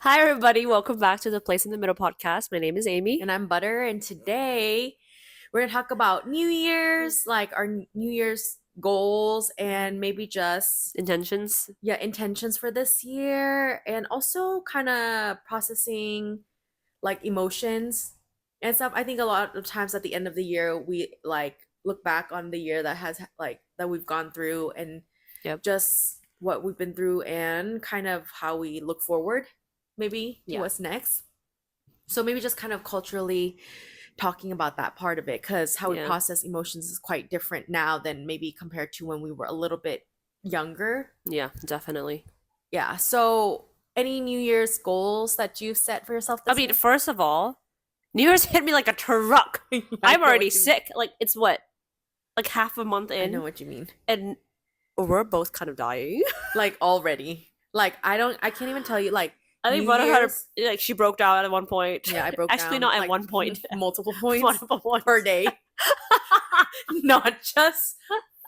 Hi, everybody. Welcome back to the Place in the Middle podcast. My name is Amy. And I'm Butter, and today we're gonna talk about New Year's, like our New Year's goals, and maybe just Intentions. intentions for this year, and also kind of processing like emotions and stuff. I think a lot of times at the end of the year we like look back on the year that has like that we've gone through and Yep. just what we've been through and kind of how we look forward maybe to Yeah. what's next. So maybe just kind of culturally talking about that part of it, because how we Yeah. process emotions is quite different now than maybe compared to when we were a little bit younger. Yeah, definitely. Yeah. So any New Year's goals that you set for yourself I this mean, year? first of all, New Year's hit me like a truck. I I'm know already what you mean. sick. Like, it's what? Like half a month I know in, what you mean. and we're both kind of dying. Like already. Like I can't even tell you like I think New Butter had Year's. like she broke down at one point. Yeah, I broke Actually, down not at like one point. multiple points Multiple points per day. Not just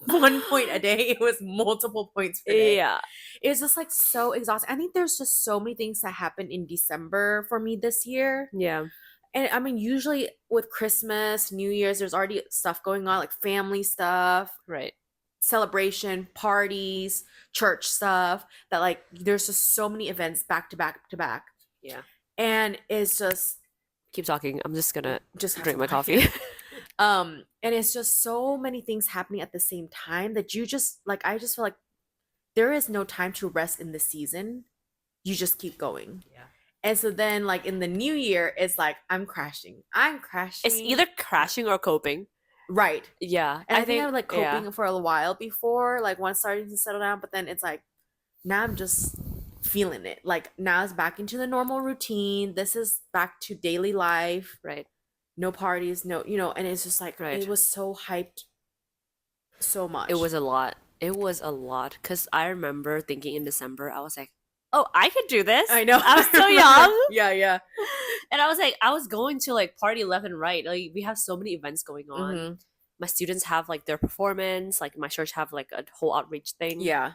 1 point a day. It was multiple points per day. Yeah. It's just like so exhausting. I think there's just so many things that happened in December for me this year. Yeah. And I mean, usually with Christmas, New Year's, there's already stuff going on, like family stuff, Right. celebration, parties, church stuff, that like there's just so many events back to back to back. Yeah. And it's just Keep talking. I'm just gonna just have drink some my coffee. and it's just so many things happening at the same time that you just like I just feel like there is no time to rest in this season. You just keep going. Yeah. And so then like in the new year, it's like I'm crashing. I'm crashing. It's either crashing or coping. Right. Yeah. And I think I was like yeah. coping for a while before, like once starting to settle down, but then it's like now I'm just feeling it. Like now it's back into the normal routine. This is back to daily life. Right. No parties, no, and it's just like Right. it was so hyped so much. It was a lot. It was a lot. Because I remember thinking in December, I was like, oh, I could do this. I know. I was so young. Yeah. And I was like, I was going to like party left and right. Like, we have so many events going on. Mhm. My students have like their performance. Like, my church have like a whole outreach thing. Yeah. And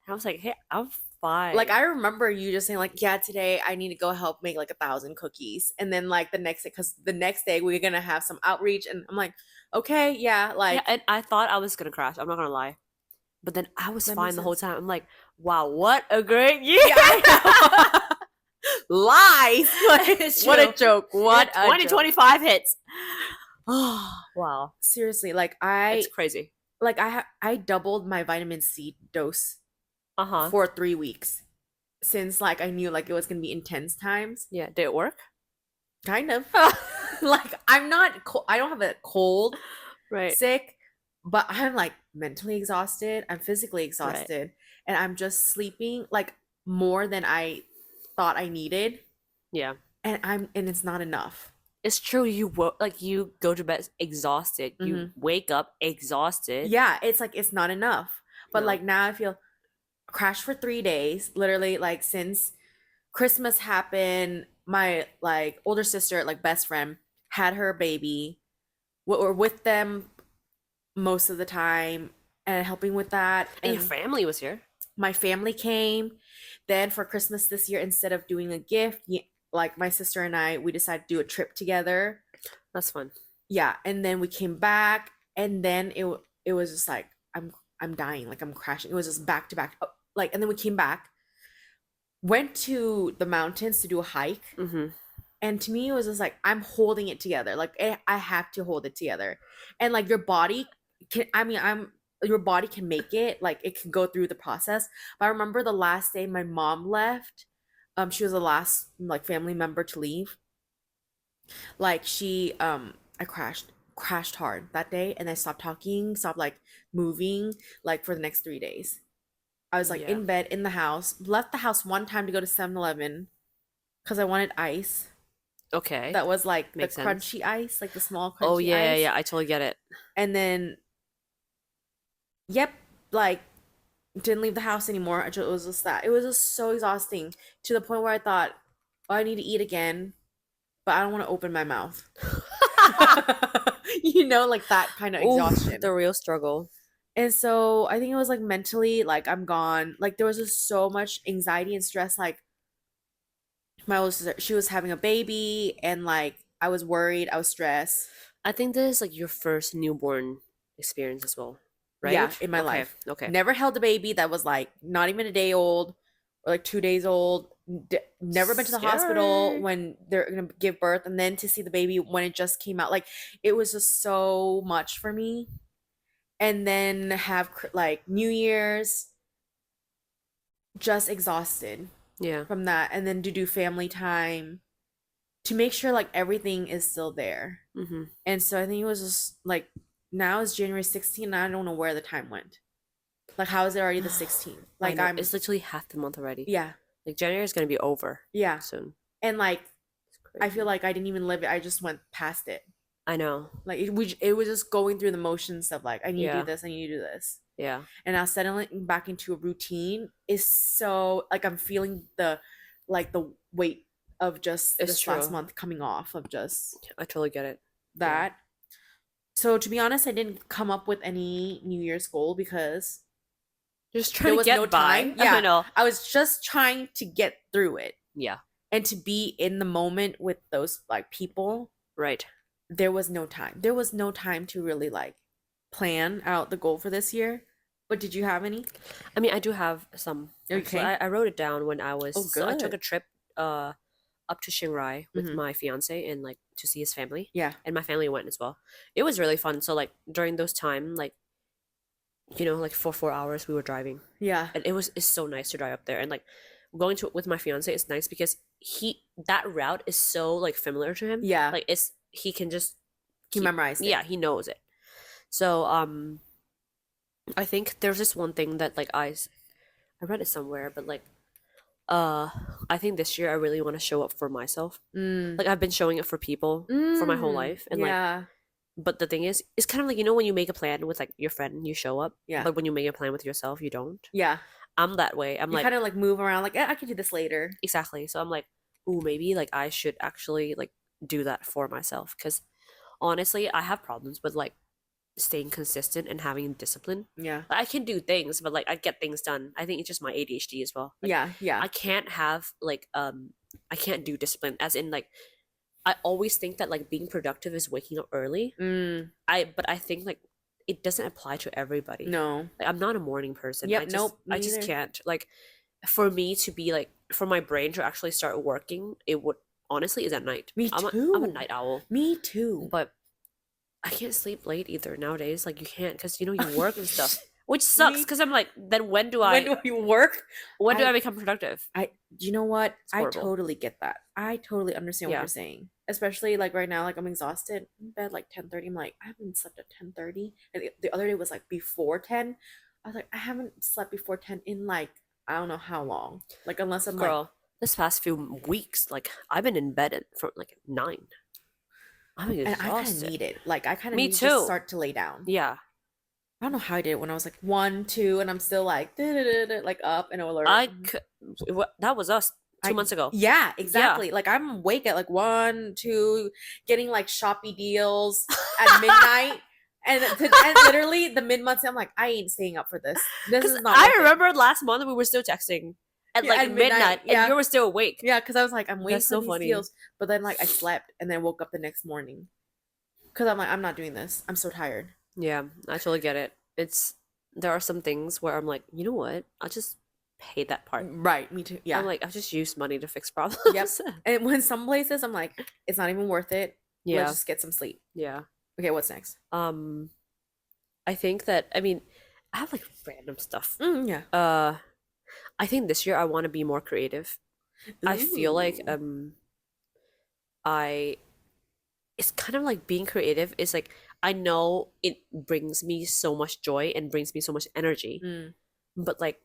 I was like, hey, I'm fine. Like I remember you just saying like, yeah, today I need to go help make like 1,000 cookies, and then like the next day, because the next day we're gonna have some outreach, and I'm like, okay, yeah, like yeah, and I thought I was gonna crash. I'm not gonna lie. But then I was That fine makes the whole sense. time. I'm like, wow, what a great year. Yeah, I know. Lies. Like, It's what a true. joke. What a joke. 2025 hits. Oh, wow. Seriously, like I It's crazy. like I doubled my vitamin C dose Uh-huh. for 3 weeks since like I knew like it was gonna be intense times. Yeah, did it work? Kind of. Like I'm not I don't have a cold, Right. sick, but I'm like mentally exhausted. I'm physically exhausted, and I'm just sleeping like more than I thought I needed, Yeah. and it's not enough. It's true. You go to bed exhausted. You wake up exhausted. Yeah, it's like it's not enough. But No. like now I feel crashed for 3 days, literally like since Christmas happened. My like older sister, like best friend, had her baby. We're with them most of the time and helping with that. And your And family was here. my family came. Then for Christmas this year, instead of doing a gift, like my sister and I, we decided to do a trip together. That's fun. Yeah, and then we came back, and then it was just like I'm dying, like I'm crashing. It was just back to back, like, and then we came back, went to the mountains to do a hike, Mm-hmm. and to me it was just like I'm holding it together, like I have to hold it together, and like your body can, I mean, your body can make it, like it can go through the process. But I remember the last day my mom left, she was the last like family member to leave. Like she I crashed hard that day, and I stopped talking, stopped like moving, like for the next 3 days. I was like Yeah. in bed in the house, left the house one time to go to 7-Eleven because I wanted ice. Okay. That was like Makes the sense. crunchy ice, like the small crunchy Oh, yeah, ice. yeah. I totally get it. And then, yep, like didn't leave the house anymore. It was just that. It was just so exhausting to the point where I thought, oh, I need to eat again, but I don't want to open my mouth. Like that kind of Oof, exhaustion. the real struggle. And so I think it was like mentally, like I'm gone. Like there was just so much anxiety and stress. Like My older sister, she was having a baby, and like I was worried, I was stressed. I think this is like your first newborn experience as well, Yeah, right? in my Okay, life. okay. Never held a baby that was like not even a day old or like 2 days old. Never been to the hospital Scary. when they're gonna give birth, and then to see the baby when it just came out, like it was just so much for me. And then have like New Year's, just exhausted Yeah. from that, and then to do family time to make sure like everything is still there. Mm-hmm. And so I think it was just like now it's January 16th and I don't know where the time went. Like how is it already the 16th? I Like know. I'm It's literally half the month already. yeah, Like January is gonna be over yeah. soon. And like It's I feel crazy. like I didn't even live it. I just went past it. I know. Like it was just going through the motions of like I need to do Yeah. this, I need to do this. Yeah. And now settling back into a routine is so like I'm feeling the weight of just It's this last true. month coming off of just I totally get it. Yeah. that. So to be honest, I didn't come up with any New Year's goal because Just there trying to was no get by. time. I Yeah, know. I was just trying to get through it Yeah. and to be in the moment with those like people. Right. There was no time. There was no time to really like plan out the goal for this year. But did you have any? I mean, I do have some. Actually, Okay. I wrote it down when I was. Oh, So I took good. a trip up to Chiang Rai with Mm-hmm. my fiance and like to see his family, Yeah. and my family went as well. It was really fun. So like during those time, like like for 4 hours we were driving, Yeah. and it's so nice to drive up there, and like going to with my fiance is nice because that route is so like familiar to him. Yeah. Like it's he can just He keep, memorized it. yeah, he knows it. So I think there's this one thing that like I read it somewhere, but like uh I think this year I really want to show up for myself. Mm. Like I've been showing up for people for my whole Mm. life, and like, Yeah. but the thing is, it's kind of like when you make a plan with like your friend, you show up, Yeah. but when you make a plan with yourself, you don't. Yeah. I'm that way. I'm You like, kind of like move around like, I can do this later. exactly. So I'm like, ooh, maybe like I should actually like do that for myself, because honestly, I have problems with like staying consistent and having discipline. Yeah. Like, I can do things, but like I get things done. I think it's just my ADHD as well. Like Yeah. Yeah. I can't have like I can't do discipline, as in like I always think that like being productive is waking up early. Mm. But I think like it doesn't apply to everybody. No. Like I'm not a morning person. Yep. Nope. I Me just neither. can't. Like for me to be like for my brain to actually start working, it would honestly is at night. Me I'm a too. night owl, Me too. but I can't sleep late either nowadays. Like you can't, because you work and stuff, which sucks. Me. Because I'm like, then When do you work? when do I I become productive? you know what? It's I horrible. totally get that. I totally understand what Yeah. you're saying. Especially like right now, like I'm exhausted. I'm in bed like 10:30. I'm like, I haven't slept at 10:30. And the other day was like before 10. I was like, I haven't slept before 10 in like I don't know how long. Like unless I'm like Girl, this past few weeks, like I've been in bed from like 9. I'm and I kind of exhausted. need it. Like I kind of Me need to just too. start to lay down. Yeah. I don't know how I did it when I was like 1, 2, and I'm still like like up and alert. That was us 2 I months ago. yeah, Yeah. exactly. Like I'm awake at like 1, 2, getting like Shopee deals at midnight. And literally the mid-month, I'm like, I ain't staying up for this. This Because is not I worth it. remember last month we were still texting at Yeah, like at midnight, midnight, yeah. and you were still awake. Yeah, because I was like, I'm waiting That's for so these funny. deals. But then like I slept and then woke up the next morning. Because I'm like, I'm not doing this. I'm so tired. Yeah, I totally get it. There are some things where I'm like, you know what? I'll just pay that part. Right, me too. I'm Yeah. like, I'll just use money to fix problems. Yep. And when some places I'm like, it's not even worth it. Yeah. Let's just get some sleep. Yeah. Okay, what's next? I think that I mean, I have like random stuff. Yeah. I think this year I want to be more creative. I feel like Ooh. I it's kind of like being creative is like I know it brings me so much joy and brings me so much energy, Mm. but like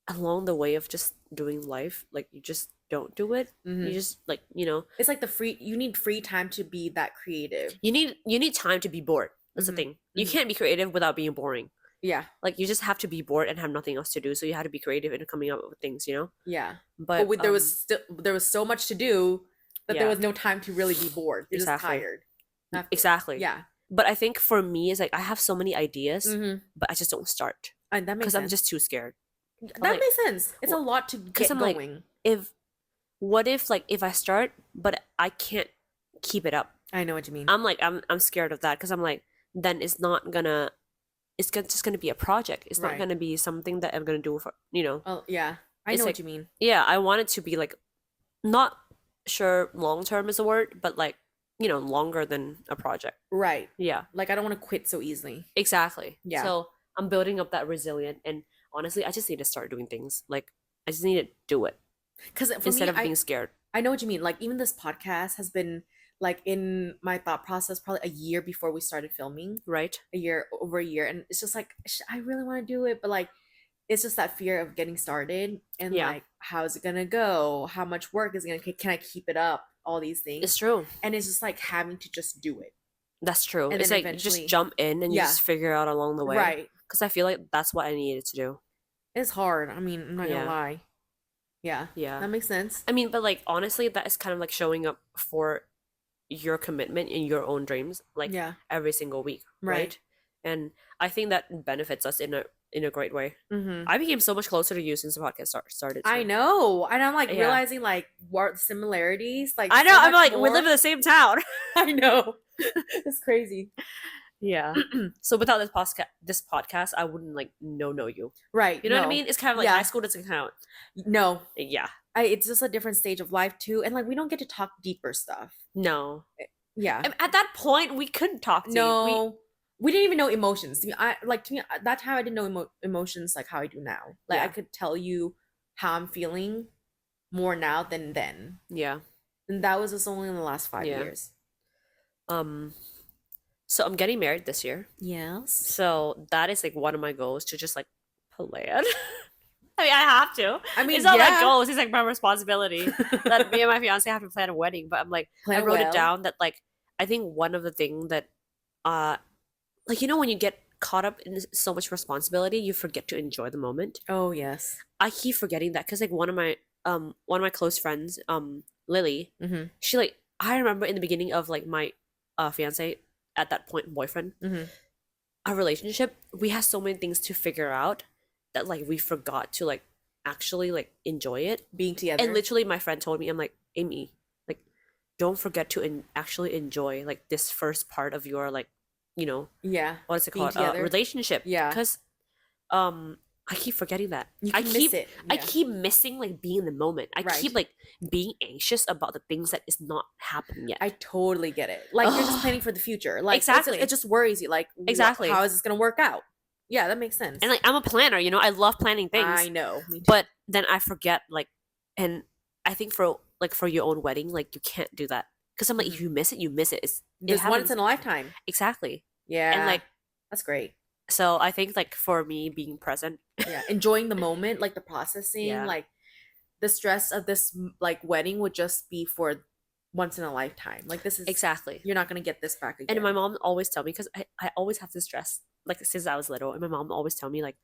along the way of just doing life, like you just don't do it. Mhm. You just like, It's like you need free time to be that creative. you need time to be bored. That's the Mhm. thing. You Mhm. can't be creative without being boring. Yeah. Like you just have to be bored and have nothing else to do. So you have to be creative in coming up with things, Yeah. But There was so much to do that there yeah, was no time to really be bored. You're just exactly. tired. Exactly. Yeah. But I think for me, it's like I have so many ideas, Mm-hmm. but I just don't start And that makes because I'm sense. just too scared. That Like, makes sense. It's a lot to because get I'm like, going. if what if like if I start but I can't keep it up? I know what you mean. I'm like I'm scared of that because I'm like then it's not gonna just gonna be a project. It's not Right. gonna be something that I'm gonna do for Oh, yeah. I it's know what like you mean. yeah, I want it to be like not sure long term is a word, but like longer than a project. Right. Yeah, Like I don't want to quit so easily. exactly. Yeah. So I'm building up that resilient, and honestly, I just need to start doing things. Like I just need to do it Because for instead me, of being scared, I know what you mean. Like even this podcast has been like in my thought process probably a year before we started filming, right? over a year, and it's just like I really want to do it, but like it's just that fear of getting started and Yeah, like how's it gonna go? How much work is it gonna? Can I keep it up? All these it's things, true. and it's just like having to just do it, That's true. and It's then like you just eventually, jump in and you yeah, just figure out along the way. right. Because I feel like that's what I needed to do. It's hard. I mean, I'm not gonna Yeah, lie. Yeah, yeah. that makes sense. I mean, but like honestly, that is kind of like showing up for your commitment in your own dreams, like Yeah, every single week, right. right? And I think that benefits us in a great way. Mm-hmm. I became so much closer to you since the podcast started I too. know, and I'm like Yeah, realizing like what similarities, like I know. so I'm much like we live more. in the same town. I know, it's crazy. Yeah. So without this podcast, I wouldn't like know you. Right? You know what I No. mean? It's kind of like high Yeah. school doesn't count. No. Yeah. It's just a different stage of life too, and like we don't get to talk deeper stuff. No. Yeah. At that point, we couldn't talk deep. No. We didn't even know emotions. To me that time I didn't know emotions like how I do now. Like I Yeah. could tell you how I'm feeling more now than then. Yeah. And that was just only in the last five Yeah. years. Um. So I'm getting married this year. Yes. So that is like one of my goals to just like plan. I mean, I have to. I mean, It's not like yeah. goals. It's like my responsibility that me and my fiance have to plan a wedding. But I'm like, I Plan wrote it well. down that like I think one of the thing that uh like when you get caught up in so much responsibility, you forget to enjoy the moment. Oh yes. I keep forgetting that because like one of my close friends, Lily, Mm-hmm. she like I remember in the beginning of like my fiance at that point boyfriend, Mm-hmm. our relationship, we had so many things to figure out that like we forgot to like actually like enjoy it. Being together. And literally my friend told me, I'm like, Amy, like don't forget to actually enjoy like this first part of your like, Yeah. what is it Being called? together. Relationship. Yeah. Because I keep forgetting that. You I can keep miss it. I Yeah. keep missing like being in the moment. I Right. keep like being anxious about the things that is not happening yet. I totally get it. Like you're just planning for the future. Like Exactly. it just worries you. Like Exactly. how is this gonna work out? Yeah, that makes sense. And like I'm a planner, I love planning things. I know. Me too. But then I forget like, and I think for your own wedding, like you can't do that because I'm like if you miss it, you miss it. It There's once happens in a lifetime. exactly. Yeah. And like that's great. so I think like for me being present, Yeah. Enjoying the moment, like the processing, Yeah. like the stress of this like wedding would just be for once in a lifetime. Like this is exactly. you're not gonna get this back again. And my mom always tell me because I always have this stress like since I was little, and my mom always tell me like,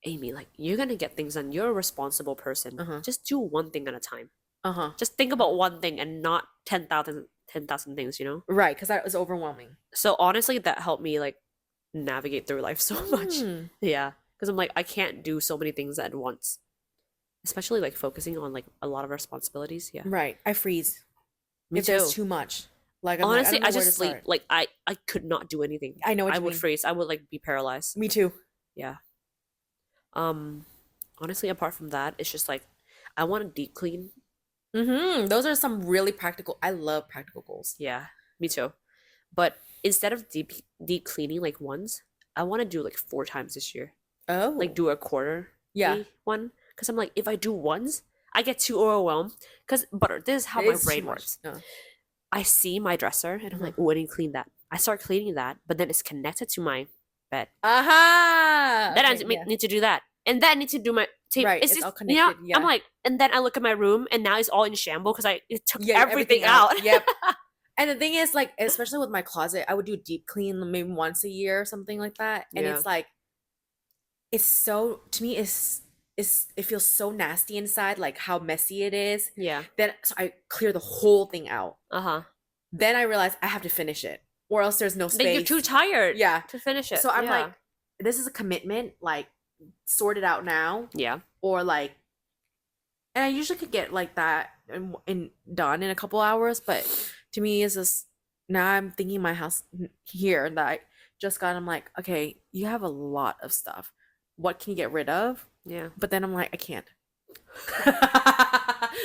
Amy, like you're gonna get things done. You're a responsible person. Uh-huh. Just do one thing at a time. Uh-huh. Just think about one thing and not 10,000 things. Right, because that was overwhelming. So honestly, that helped me like navigate through life so much. Mm. Yeah, because I'm like I can't do so many things at once, especially like focusing on like a lot of responsibilities. Yeah, Right. I freeze. me If too. there's too much. Like I'm Honestly, like, I I don't know where just to sleep. start. Like I could not do anything. I know what I you would mean. freeze. I would like be paralyzed. Me too. Yeah. Um, honestly, apart from that, it's just like I want to deep clean. Mm-hmm. Those are some really practical. I love practical goals. Yeah, me too. But instead of deep cleaning like once, I want to do like 4 times this year. Oh. Like do a quarter Yeah. one because I'm like if I do once, I get too overwhelmed. Because but this is how It my is brain too much. works. No. I see my dresser and I'm like, oh, I need to clean that. I start cleaning that, but then it's connected to my bed. Aha. Then I Okay, yeah. need to do that, and then I need to do my tape. Right, it's just all connected, yeah. I'm like, and then I look at my room, and now it's all in shambles because it took Yeah, everything out. Yep. And the thing is, like, especially with my closet, I would do deep clean maybe once a year or something like that. And Yeah. it's like, it's so to me, it feels so nasty inside, like how messy it is. Yeah. Then so I clear the whole thing out. Uh-huh. Then I realize I have to finish it, or else there's no Then space. you're too tired. Yeah. To finish it. So I'm Yeah. like, this is a commitment. Like, sort it out now, yeah. or like, And I usually could get like that and done in a couple hours, but to me it's just now I'm thinking my house here that I just got. I'm like, okay, you have a lot of stuff. What can you get rid of? Yeah. But then I'm like, I can't.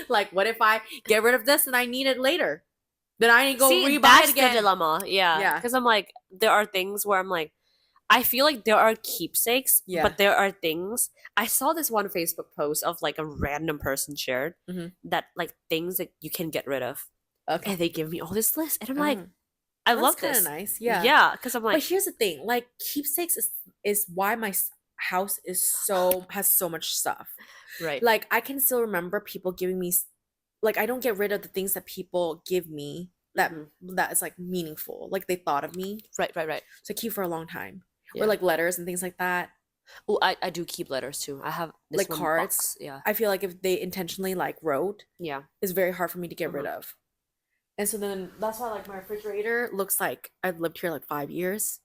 Like, what if I get rid of this and I need it later? Then I need to go See, rebuy it that's the again. dilemma. Yeah. Yeah, Because I'm like, there are things where I'm like, I feel like there are keepsakes, yeah. but there are things. I saw this one Facebook post of like a random person shared Hmm. that like things that you can get rid of. Okay. And they give me all this list. And I'm like, Oh, I that's love kind of this. nice. Yeah. Yeah. Because I'm But like, here's the thing, like keepsakes is why my house is so has so much stuff. right. Like I can still remember people giving me like I don't get rid of the things that people give me Hmm. that is like meaningful. Like they thought of me. Right, right, right. So I keep for a long time. Or Yeah. like letters and things like that. Oh, I do keep letters too. I have this Like one cards. box. Yeah. I feel like if they intentionally like wrote, Yeah. it's very hard for me to get rid Uh-huh. of. And so then that's why like my refrigerator looks like I've lived here like 5 years.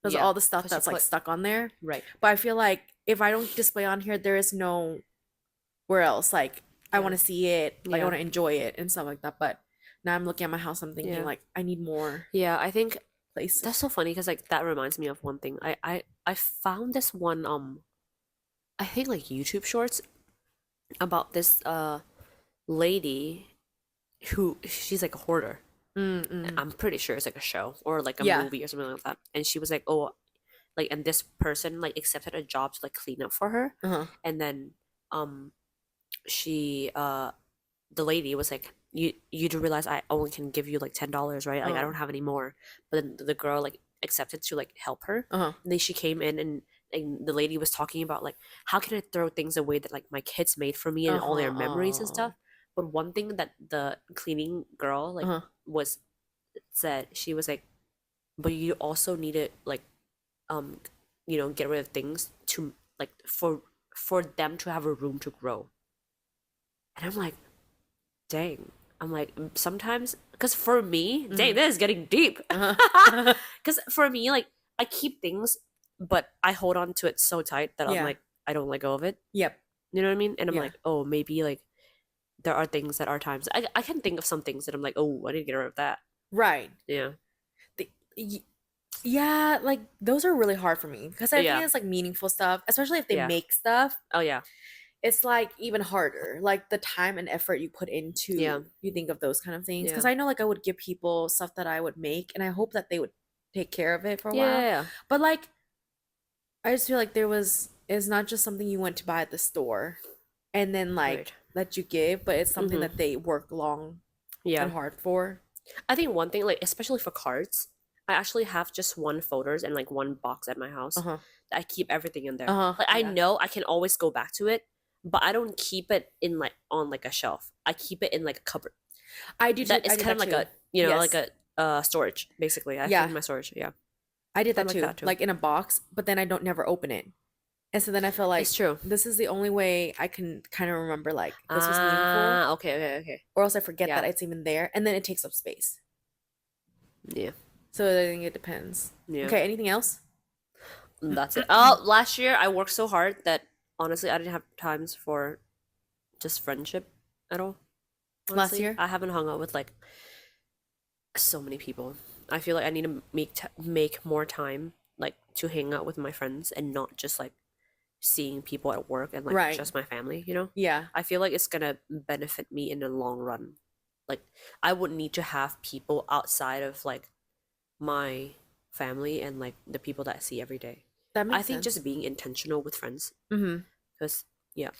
Because Yeah. all the stuff Because you that's like put, stuck on there. right. But I feel like if I don't display on here, there is no where else. Like I Yeah. want to see it, like I Yeah. want to enjoy it and stuff like that. But now I'm looking at my house, I'm thinking Yeah. like I need more Yeah. I think places. that's so funny because like that reminds me of one thing. I found this one I think like YouTube shorts about this lady who she's like a hoarder. Mm-mm. I'm pretty sure it's like a show or like a Yeah. movie or something like that. And she was like, oh, like, and this person like accepted a job to like clean up for her, Uh-huh. and then um she the lady was like, you do realize I only can give you like $10, right? Like I Uh-huh. don't have any more. But then the girl like accepted to like help her. Uh-huh. And then she came in and the lady was talking about like how can I throw things away that like my kids made for me and all their Uh-huh. memories and stuff. But one thing that the cleaning girl like Uh-huh. was said, she was like, but you also need to like um get rid of things to like for them to have a room to grow. And I'm like, dang. I'm like, sometimes, because for me, dang, Mhm. this is getting deep. Uh-huh. Because for me, like, I keep things, but I hold on to it so tight that I'm Yeah. like, I don't let go of it. Yep. You know what I mean? And I'm Yeah. like, oh, maybe like there are things that are times I can think of some things that I'm like, oh, I need to get rid of that. Right. Yeah. The, y- yeah, like those are really hard for me because I think Yeah. it's like meaningful stuff, especially if they Yeah. make stuff. Oh yeah. It's like even harder. Like the time and effort you put Yeah. into you think of those kind of things. Because Yeah. I know like I would give people stuff that I would make and I hope that they would take care of it for a while. Yeah. But like I just feel like it's not just something you went to buy at the store and then Right. like that you give, but it's something Mm-hmm. that they work long Yeah. and hard for. I think one thing, like especially for cards, I actually have just one folders and like one box at my house. Uh-huh. That I keep everything in there. Uh-huh. Like I Yeah. know I can always go back to it, but I don't keep it in like on like a shelf. I keep it in like a cupboard. I do too. That is I do kind of that like too. a like Yes. a storage basically. I put Yeah. in my storage. Yeah, I did I'm that like too. that too. Like in a box, but then I don't never open it. And so then I feel like It's true. this is the only way I can kind of remember like this was meaningful, Ah, okay, okay, okay. or else I forget that Yeah, it's even there, and then it takes up space. yeah, So I think it depends. yeah. Okay, anything else? And that's it. Oh, last year I worked so hard that honestly I didn't have times for just friendship at all. Last Honestly, year? I haven't hung out with like so many people. I feel like I need to make more time like to hang out with my friends and not just like seeing people at work and like Right. just my family, you know? Yeah. I feel like it's gonna benefit me in the long run. Like I would need to have people outside of like my family and like the people that I see every day. That I makes think sense. just being intentional with friends Mm-hmm. because yeah,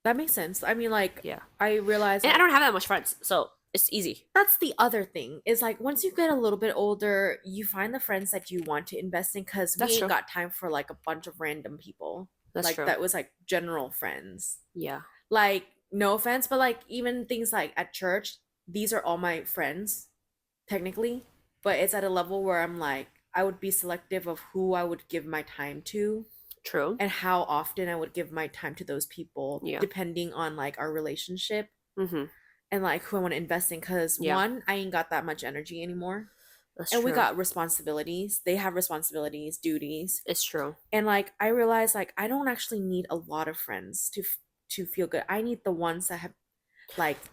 That makes sense. I mean, like, yeah. I realize And I like don't have that much friends, so it's easy. that's the other thing is like once you get a little bit older, you find the friends that you want to invest in because we That's ain't true. got time for like a bunch of random people. That's Like true. that was like general friends. Yeah. Like, no offense, but like even things like at church, these are all my friends, technically. But it's at a level where I'm like, I would be selective of who I would give my time to True. and how often I would give my time to those people, Yeah. depending on like our relationship Mm-hmm. and like who I want to invest in. Cause Yeah. one, I ain't got that much energy anymore. That's And we true. got responsibilities. They have responsibilities, duties. It's true. And like I realized like I don't actually need a lot of friends to to feel good. I need the ones that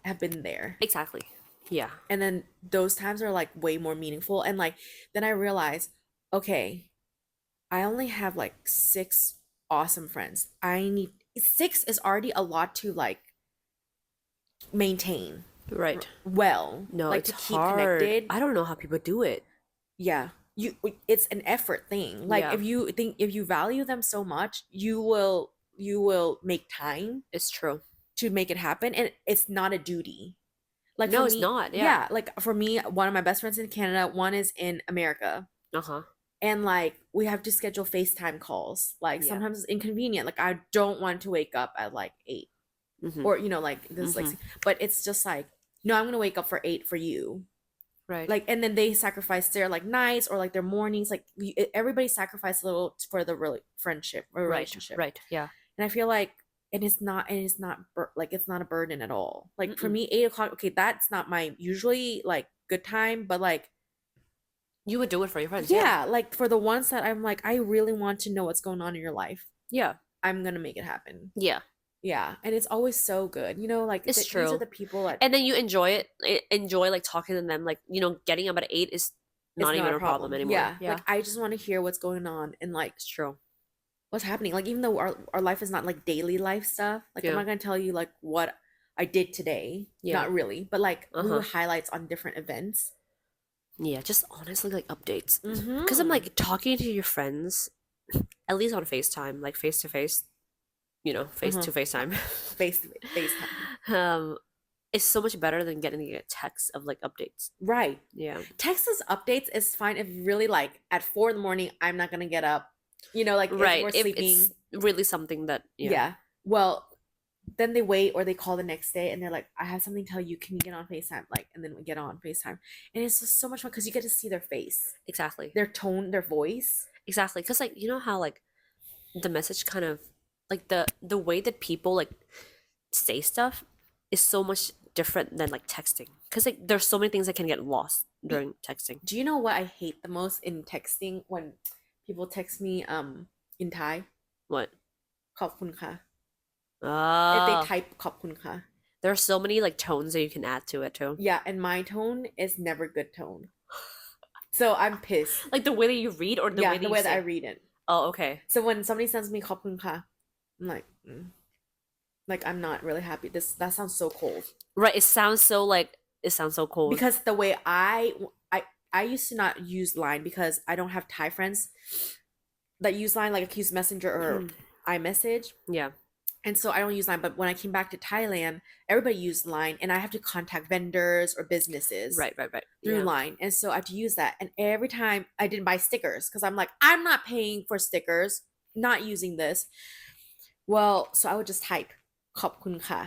have been there. Exactly. Yeah. And then those times are like way more meaningful. And like then I realize, okay, I only have like six awesome friends. I need six is already a lot to like maintain Right. well, No, like it's to keep hard. connected. I don't know how people do it. Yeah. You it's an effort thing. Like Yeah, if you value them so much, you will make time it's true. to make it happen, and it's not a duty. Like for No, it's me, not. Yeah. yeah, like for me, one of my best friends in Canada, one is in America. Uh-huh. And like we have to schedule FaceTime calls. Like Yeah. sometimes it's inconvenient. Like I don't want to wake up at like 8 Mm-hmm. or like this like Mm-hmm. but it's just like no, I'm gonna wake up for 8 for you. Right. Like and then they sacrifice their like nights or like their mornings. Like everybody sacrificed a little for the really friendship or Right. relationship. Right. Yeah. And I feel like and it's not like it's not a burden at all. Like for Mm-mm. me, 8 o'clock, okay, that's not my usually like good time, but like You would do it for your friends. Yeah. yeah, like for the ones that I'm like, I really want to know what's going on in your life, Yeah. I'm gonna make it happen. Yeah. Yeah, and it's always so good, like It's these are true. the people that And then you enjoy it. Enjoy like talking to them. Like, getting up at 8 is it's not not even a a problem problem. anymore. Yeah, Yeah. like I just want to hear what's going on and like It's true. what's happening. Like even though our life is not like daily life stuff, like I'm Yeah. not gonna tell you like what I did today. Yeah. Not really, but like we Uh-huh. were highlights on different events. Yeah, just honestly like updates. Because I'm Mm-hmm. like talking to your friends, at least on FaceTime, like face to face, face Uh-huh. to FaceTime. FaceTime. um, it's so much better than getting a text of like updates. Right. Yeah. Texas updates is fine if really like at 4 in the morning, I'm not gonna get up. Like if Right. we're If sleeping. it's really something that, yeah. Yeah. Well, then they wait or they call the next day and they're like, I have something to tell you. Can you get on FaceTime? Like, and then we get on FaceTime. And it's just so much fun because you get to see their face, Exactly. their tone, their voice. Exactly. Because like, you know how like the message kind of like the way that people like say stuff is so much different than like texting. Because like there's so many things that can get lost during texting. Do you know what I hate the most in texting when people text me in Thai? What? ขอบคุณค่ะ. If they Ah, type ขอบคุณค่ะ. there are so many like tones that you can add to it too. Yeah, and my tone is never good tone. So I'm pissed. Like the way that you read or the Yeah, way that the you way that say. I read it. Oh, okay. So when somebody sends me ขอบคุณค่ะ, I'm like, like I'm not really happy. That sounds so cold. Right. It sounds so cold. Because the way I used to not use Line because I don't have Thai friends that use Line, like I use Messenger or iMessage. Yeah. And so I don't use Line. But when I came back to Thailand, everybody used Line, and I have to contact vendors or businesses Right. through Yeah. Line. And so I have to use that. And every time I didn't buy stickers because I'm like, I'm not paying for stickers, not using this. Well, so I would just type ขอบคุณค่ะ,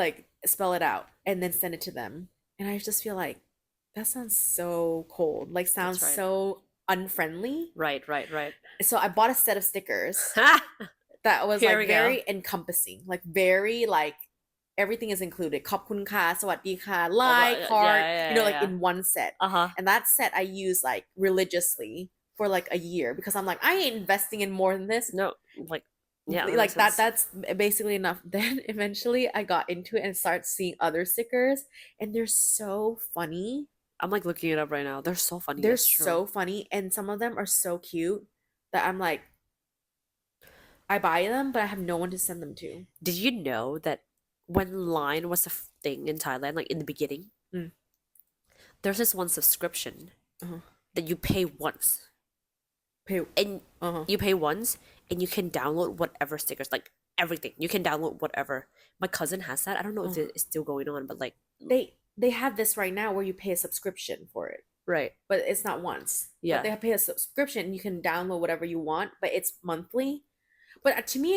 like spell it out and then send it to them. And I just feel like that sounds so cold, like sounds right. so unfriendly. Right. So I bought a set of stickers that was Here like we go. very encompassing, like very like everything is included. ขอบคุณค่ะ, สวัสดีค่ะ, like, heart, like in one set. Uh-huh. And that set I use like religiously for like a year because I'm like, I ain't investing in more than this. No, like yeah, Like that's basically enough. Then eventually I got into it and started seeing other stickers, and they're so funny. I'm like looking it up right now. They're so funny. They're It's true. so funny, and some of them are so cute that I'm like, I buy them, but I have no one to send them to. Did you know that when Line was a thing in Thailand, like in the beginning, there's this one subscription that you pay once. And you pay once and you can download whatever stickers, like everything. You can download whatever. My cousin has that. I don't know if it's still going on, but like they have this right now where you pay a subscription for it. right. But it's not once. Yeah. But they pay a subscription, you can download whatever you want, but it's monthly. But to me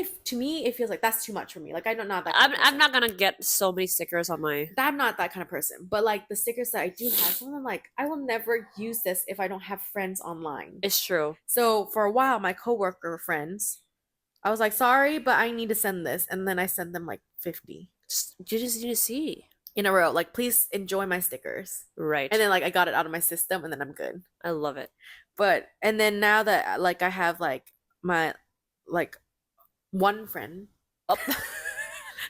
it feels like that's too much for me. Like I'm not that kind of I'm person. not gonna get so many stickers on my I'm not that kind of person. But like the stickers that I do have, some of them like I will never use this if I don't have friends online. It's true. So for a while, my coworker friends, I was like, sorry, but I need to send this, and then I sent them like 50 You just need to see. in a row. Like, please enjoy my stickers. Right. And then like I got it out of my system, and then I'm good. I love it. But and then now that like I have like my like one friend.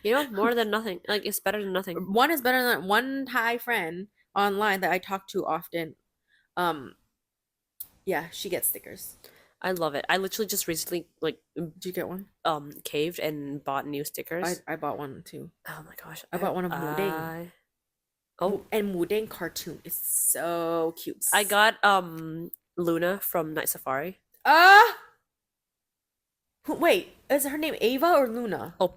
You know, more than nothing. Like it's better than nothing. One is better than one Thai friend online that I talk to often. Um, yeah, she gets stickers. I love it. I literally just recently like Did you get one? caved and bought new I stickers. I bought one too. Oh my gosh. I bought one of Muding. Oh, And Muding cartoon is so cute. I got Luna from Night Safari. Ah, wait, is her name Ava or Luna? Oh,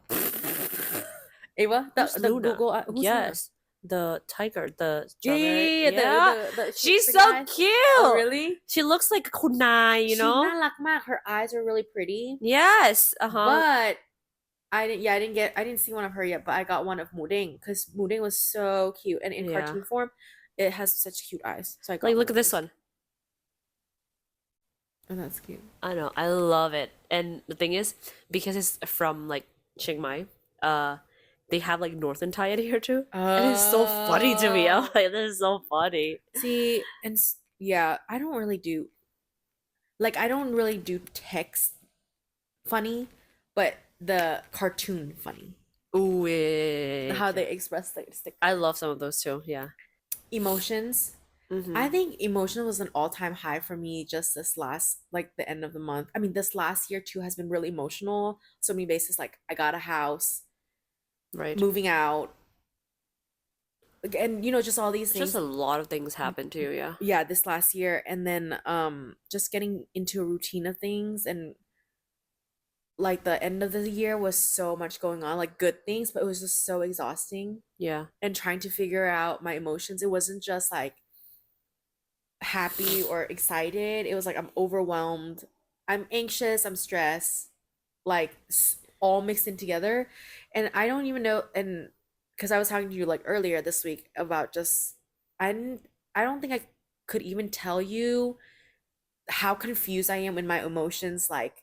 Ava, who's the Luna? Google. Who's Luna? Yes, the tiger, the Yeah, yeah, strawberry. yeah, yeah, Yeah, the she's stick so eyes. Oh, cute. really? She looks like kunai, you She know? น่ารักมาก. Her eyes are really pretty. Yes. Uh-huh. But I didn't see one of her yet, but I got one of Muding because Muding was so cute. And in Yeah. cartoon form, it has such cute eyes. So I got Like, one look of at this those. one. And that's cute. I know. I love it. And the thing is, because it's from like Chiang Mai, they have like Northern Thai in here too. And it's so funny to me. I'm Oh. like, this is so funny. See, and yeah, I don't really do text funny, but the cartoon funny. Ooh, yeah. How they express the stick. I love some of those too. Yeah. Emotions. Mm-hmm. I think emotion was an all-time high for me just the end of the month. I mean, this last year too has been really emotional. So many bases, like I got a house, Right. moving out, and just all these things. Just a lot of things happen to you, yeah. Yeah, this last year, and then just getting into a routine of things, and like the end of the year was so much going on, like good things, but it was just so exhausting. Yeah. And trying to figure out my emotions. It wasn't just like happy or excited. It was like I'm overwhelmed, I'm anxious, I'm stressed, like all mixed in together. And I don't even know. And because I was talking to you like earlier this week about just I don't think I could even tell you how confused I am in my emotions, like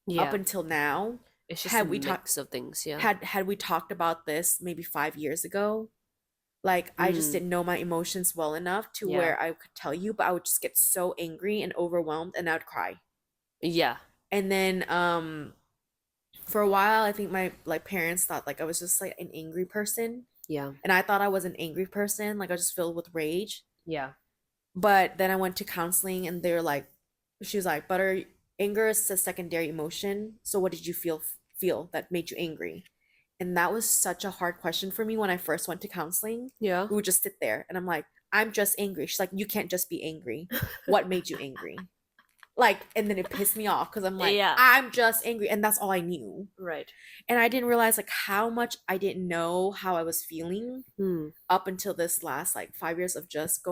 up Yeah. until now. It's just a Had we talked mix of things, yeah. had we talked about this maybe 5 years ago, like I just Mm, didn't know my emotions well enough to yeah. where I could tell you, but I would just get so angry and overwhelmed and I'd cry. Yeah. And then for a while I think my like parents thought like I was just like an angry person. Yeah. And I thought I was an angry person, like I was just filled with rage. Yeah. But then I went to counseling and they were like, she was like, Butter, anger is a secondary emotion. So what did you feel that made you angry? And that was such a hard question for me when I first went to counseling. Yeah. We would just sit there and I'm like, I'm just angry. She's like, you can't just be angry. What made you angry? Like, and then it pissed me off because I'm like, Yeah. I'm just angry. And that's all I knew. Right. And I didn't realize like how much I didn't know how I was feeling Hmm. up until this last like 5 years of just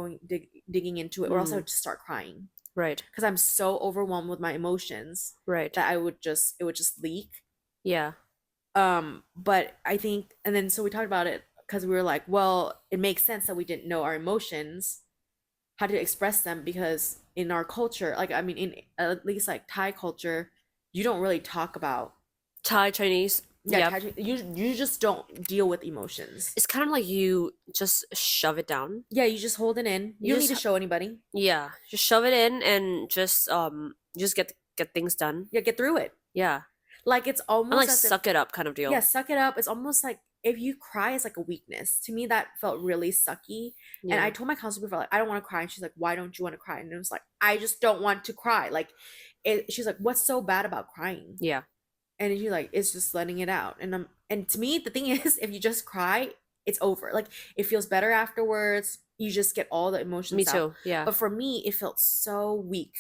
digging into it, or else I Mm. would just start crying Right. because I'm so overwhelmed with my emotions Right. that it would just leak. Yeah. But I think, and then so we talked about it because we were like, well, it makes sense that we didn't know our emotions, how to express them, because in our culture, like I mean, in at least like Thai culture, you don't really talk about. Thai, Chinese. Yeah, Yeah. you just don't deal with emotions. It's kind of like you just shove it down. Yeah, you just hold it in. You You don't need just to show anybody. Yeah, just shove it in and just get things done. Yeah, get through it. Yeah. Like it's And almost like as if, suck it up kind of deal. yeah, suck it up. It's almost like if you cry is like a weakness. To me, that felt really sucky. And Yeah. I told my counselor before, like, I don't want to cry. And she's like, why don't you want to cry? And it was like, I just don't want to cry. Like, she's like, what's so bad about crying? Yeah. And she's like, it's just letting it out. And to me, the thing is, if you just cry, it's over. Like, it feels better afterwards. You just get all the emotions Me out. too. Yeah. But for me, it felt so weak.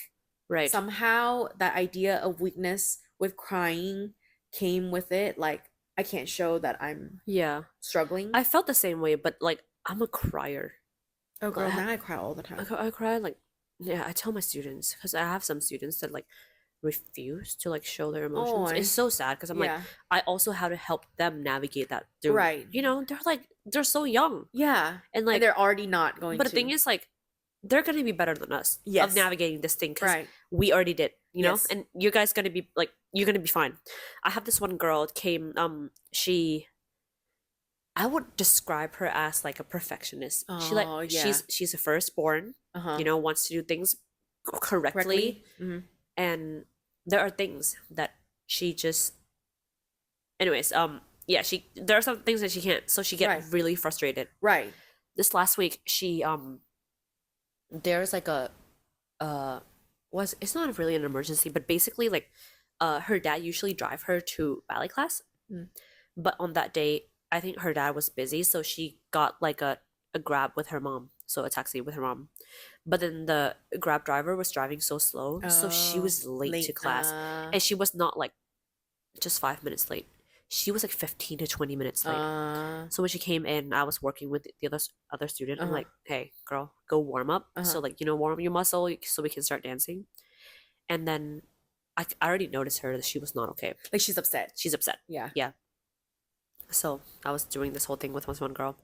Right. Somehow, that idea of weakness with crying came with it. Like, I can't show that I'm Yeah. struggling. I felt the same way, but like I'm a crier. Oh, girl, I- now I cry all the time. I cry like yeah, I tell my students because I have some students that like refuse to like show their emotions. Oh, It's so sad because I'm like yeah, I also have to help them navigate that through. right. You know, they're so young Yeah, and and like they're already not going but to. the thing is like they're gonna be better than us Yes. of navigating this thing because right. we already did, you know, Yes. and you guys gonna be like you're gonna be fine. I have this one girl came she I would describe her as like a perfectionist. She like Oh, yeah. she's a firstborn, Uh-huh. you know, wants to do things correctly, Hmm. and there are things that she just anyways, yeah, there are some things that she can't, so she get Right. really frustrated. Right. This last week, she there's like a was it's not really an emergency, but basically like her dad usually drive her to ballet class, Mm. but on that day, I think her dad was busy, so she got like a grab with her mom, so a taxi with her mom. But then the grab driver was driving so slow, so she Oh, was late to late. class, and she was not like just 5 minutes late. She was like 15 to 20 minutes late. Uh, So when she came in, I was working with the other student. I'm uh-huh. like, "Hey, girl, go warm up. Uh-huh. So like, warm up your muscle so we can start dancing." And then I already noticed her that she was not okay. Like she's upset. She's upset. Yeah. Yeah. So I was doing this whole thing with this one girl.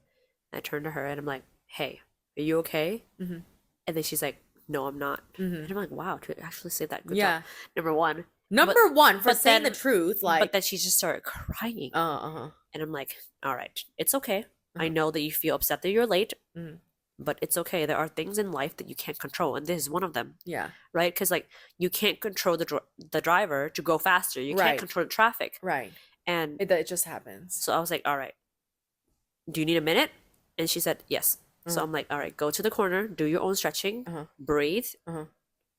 And I turned to her and I'm like, "Hey, are you okay?" Mm-hmm. And then she's like, "No, I'm not." Mm-hmm. And I'm like, "Wow, to actually say that, good Yeah. job." Number one. Number one for but saying the then truth, but like then she just started crying. uh-huh. And I'm like, "All right, it's okay. I Uh-huh. know that you feel upset that you're late, Mm-hmm. but it's okay. There are things in life that you can't control, and this is one of them, Yeah. right? Because like you can't control the driver to go faster. You can't Right. control the traffic, Right. and It just happens. so I was like, all right, do you need a minute? And she said yes. So Uh-huh. I'm like, all right, go to the corner, do your own stretching, Uh-huh. breathe, Uh-huh.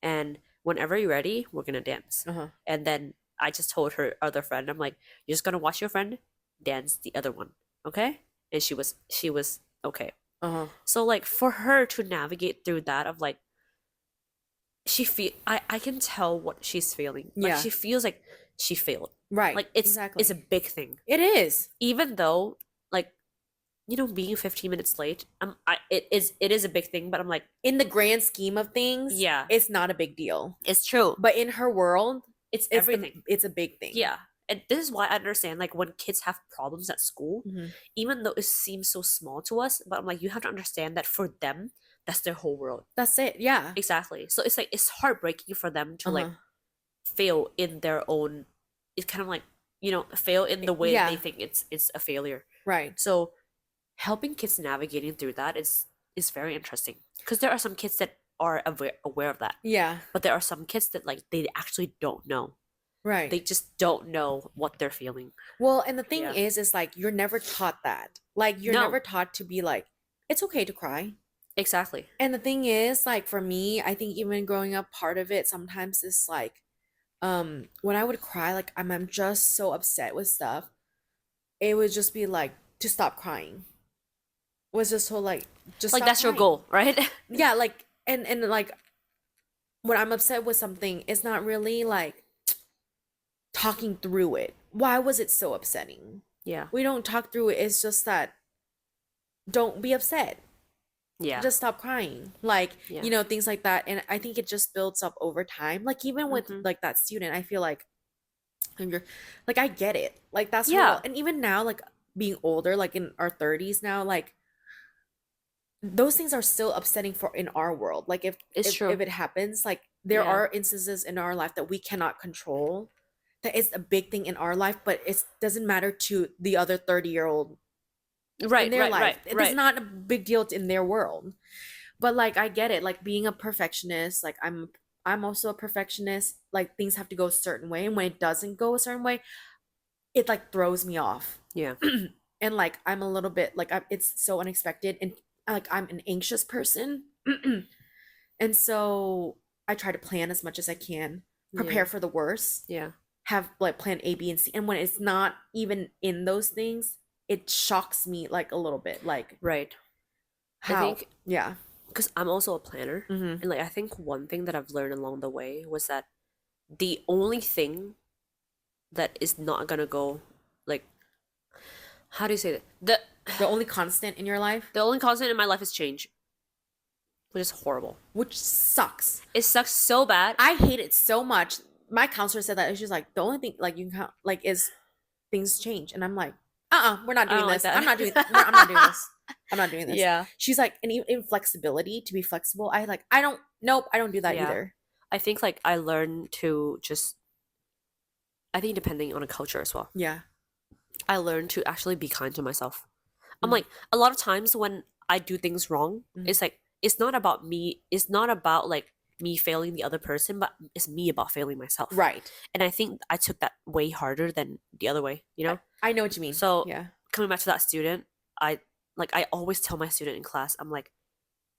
and whenever you're ready, we're gonna dance. Uh-huh. And then I just told her other friend, I'm like, you're just gonna watch your friend dance the other one, okay? And she was okay. Uh-huh. So like for her to navigate through that of like I can tell what she's feeling. Like Yeah. she feels like she failed. Right. Like it's exactly. it's a big thing. It is. Even though like being 15 minutes late, it is a big thing, but I'm like, In the grand scheme of things, yeah, it's not a big deal. it's true. But in her world, It's it's everything. it's a big thing. Yeah. And this is why I understand like when kids have problems at school, Mhm. even though it seems so small to us, but I'm like, you have to understand that for them, that's their whole world. That's it. Yeah. Exactly. So it's like it's heartbreaking for them to like Uh-huh. fail in their own, it's kind of like, fail in the way that Yeah. they think it's a failure. Right. So helping kids navigating through that is very interesting because there are some kids that are aware of that, Yeah. but there are some kids that like they actually don't know. Right. They just don't know what they're feeling. Well, and the thing Yeah. is like you're never taught that. Like you're No. never taught to be like, it's okay to cry. Exactly. And the thing is, like for me, I think even growing up, part of it sometimes is like, when I would cry, like I'm just so upset with stuff, it would just be like to stop crying. Was just so like just Like stop that's your crying. goal, right? Yeah, like and like when I'm upset with something, it's not really like talking through it. Why was it so upsetting? Yeah. We don't talk through it. It's just that don't be upset. Yeah. Just stop crying. Like, Yeah. things like that. And I think it just builds up over time. Like even with Mhm. like that student, I feel like and you're like I get it. Like that's her Yeah. role. And even now, like being older, like in our 30s now, like those things are still upsetting for in our world. Like It's true. if it happens, like there Yeah. are instances in our life that we cannot control. That is a big thing in our life, but it doesn't matter to the other 30-year-old Right, in their right, life. right, It is right. not a big deal in their world. But like I get it, like being a perfectionist, like I'm also a perfectionist. Like things have to go a certain way, and when it doesn't go a certain way, it like throws me off. Yeah. And like I'm a little bit like it's so unexpected, and like I'm an anxious person. And so I try to plan as much as I can, prepare Yeah. for the worst, Yeah. have like plan A, B, and C. And when it's not even in those things, it shocks me like a little bit. Like Right. I how, think yeah. because I'm also a planner, Mm-hmm. and like I think one thing that I've learned along the way was that the only thing that is not gonna go like, how do you say that? The only constant in your life, The only constant in my life is change, which is horrible. which sucks. It sucks so bad. I hate it so much. My counselor said that, and she's like, the only thing like you can count like is things change, and I'm like, we're not I doing don't like this. that. I'm not doing. I'm not doing this. I'm not doing this. Yeah. She's like, and even flexibility to be flexible. I don't. Nope, I don't do that Yeah. either. I think like I learned to just, I think depending on a culture as well, Yeah. I learned to actually be kind to myself. I'm Mhm. like, a lot of times when I do things wrong, Mhm. it's like, it's not about me. It's not about like me failing the other person, but it's me about failing myself. Right. And I think I took that way harder than the other way, I know what you mean. So Yeah. coming back to that student, I I always tell my student in class, I'm like,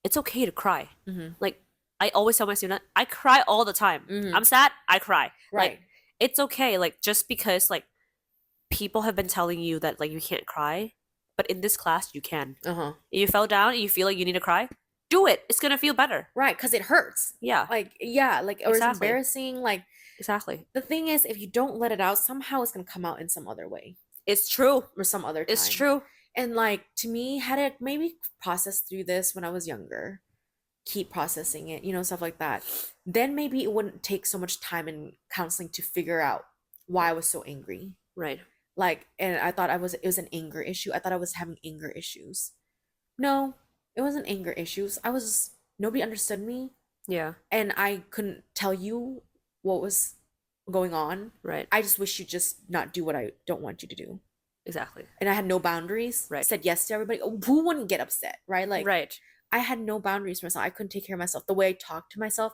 it's okay to cry. Mm-hmm. Like I always tell my student, I cry all the time. Mm-hmm. I'm sad, I cry. Like Right. it's okay. Like just because like people have been telling you that like you can't cry, but in this class you can. Uh-huh. If you fell down and you feel like you need to cry, do it. It's gonna feel better. Right, because it hurts. Yeah, Like, yeah, like, or it's exactly. embarrassing. Like, Exactly. the thing is, if you don't let it out, somehow it's gonna come out in some other way It's true. or some other It's time. true. And like, to me, had it maybe processed through this when I was younger, keep processing it, stuff like that, then maybe it wouldn't take so much time in counseling to figure out why I was so angry. Right. Like, and I thought it was an anger issue. I thought I was having anger issues. No, it wasn't anger issues. Nobody understood me, Yeah. and I couldn't tell you what was going on. Right. I just wish you just not do what I don't want you to do. Exactly. And I had no boundaries. Right. Said yes to everybody. Who wouldn't get upset, right? Like, right. I had no boundaries for myself. I couldn't take care of myself. The way I talk to myself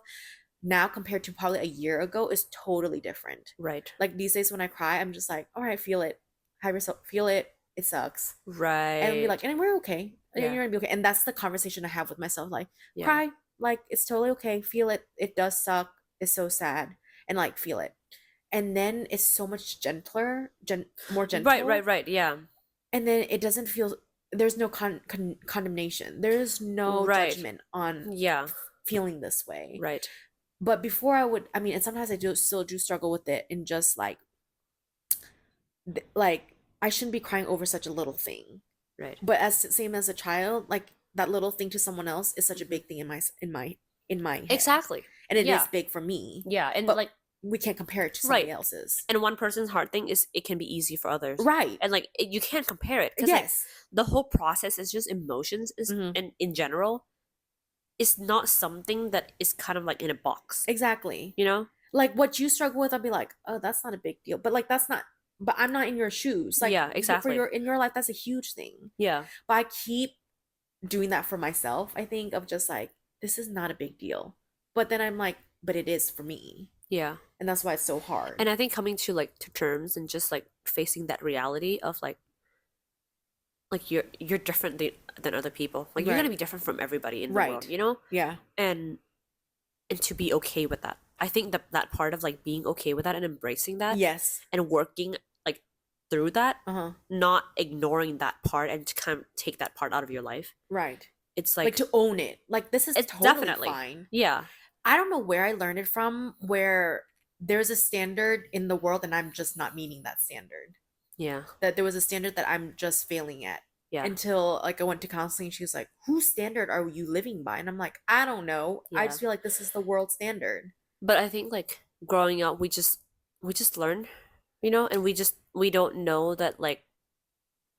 now compared to probably a year ago is totally different. Right. Like these days when I cry, I'm just like, all right, feel it. Have yourself feel it. It sucks. Right. And be like, and we're okay. And Yeah. you're gonna be okay. And that's the conversation I have with myself. Like, Yeah. cry. Like, it's totally okay. Feel it. It does suck. It's so sad. And like, feel it. And then it's so much gentler, more gentle. Right. Yeah. And then it doesn't feel. There's no condemnation. There's no Right. judgment on Yeah. feeling this way. Right. But before I would, I mean, and sometimes I do still do struggle with it, and just like I shouldn't be crying over such a little thing. Right. But as same as a child, like that little thing to someone else is such a big thing in my head. Exactly. And it is Yeah. big for me. Yeah. And But like, we can't compare it to somebody Right. else's. and one person's hard thing is it can be easy for others. Right. And like you can't compare it because like Yes. the whole process is just emotions is Mhm. and in general is not something that is kind of like in a box. Exactly. You know? Like what you struggle with, I'll be like, oh, that's not a big deal. But like that's not. But I'm not in your shoes. Like Yeah, for exactly. in your life, that's a huge thing. Yeah. But I keep doing that for myself. I think of just like this is not a big deal. But then I'm like, but it is for me, Yeah. and that's why it's so hard. And I think coming to like to terms and just like facing that reality of like you're different than other people. Like you're Right. gonna be different from everybody in the Right. world, you know? Yeah. And to be okay with that. I think that part of like being okay with that and embracing that Yes. and working like through that, Uh-huh. not ignoring that part and to kind of take that part out of your life. Right. It's Like like to own it. Like this is it's totally definitely fine. yeah. I don't know where I learned it from, where there's a standard in the world and I'm just not meeting that standard. Yeah. That there was a standard that I'm just failing at. Yeah. Until like I went to counseling, she was like, whose standard are you living by? And I'm like, I don't know. I Yeah. just feel like this is the world standard. But I think like growing up we just learn, you know, and we don't know that like